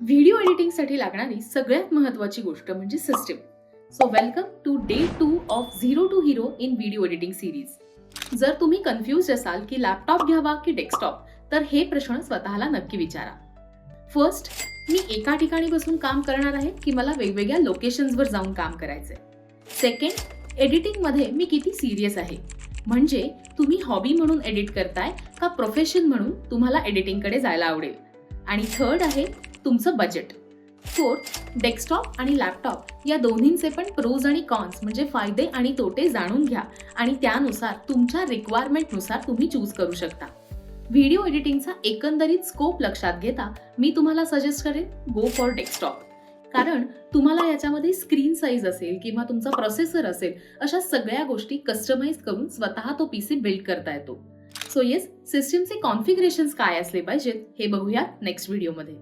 Video एडिटिंगसाठी लागणारी सगळ्यात महत्त्वाची गोष्ट म्हणजे system. So welcome to day 2 of zero to hero in video editing series. जर तुम्ही कन्फ्युज असाल की लॅपटॉप घ्यावा की डेस्कटॉप, तर हे प्रश्न स्वतःला नक्की विचारा. फर्स्ट, मी एका ठिकाणी बसून काम करणार आहे की मला वेगवेगळ्या लोकेशन्सवर जाऊन काम करायचंय. सेकंड, एडिटिंगमध्ये मी किती सिरियस आहे, म्हणजे तुम्ही हॉबी म्हणून एडिट करताय का प्रोफेशन म्हणून तुम्हाला एडिटिंगकडे जायला आवडेल. आणि थर्ड आहे तुमचं बजेट. फोर्थ, डेस्कटॉप आणि लॅपटॉप या दोन्हींचे पण प्रोज आणि कॉन्स म्हणजे फायदे आणि तोटे जाणून घ्या आणि त्यानुसार तुमच्या रिक्वायरमेंटनुसार तुम्ही चूज करू शकता. व्हिडिओ एडिटिंगचा एकंदरीत स्कोप लक्षात घेता मी तुम्हाला सजेस्ट करेन गो फॉर डेस्कटॉप. कारण तुम्हाला याच्यामध्ये स्क्रीन साईज असेल किंवा तुमचा प्रोसेसर असेल, अशा सगळ्या गोष्टी कस्टमाइज करून स्वतः तो पीसी बिल्ड करता येतो. सो येस, सिस्टीमचे कॉन्फिगरेशन्स काय असले पाहिजेत हे बघूया नेक्स्ट व्हिडिओमध्ये.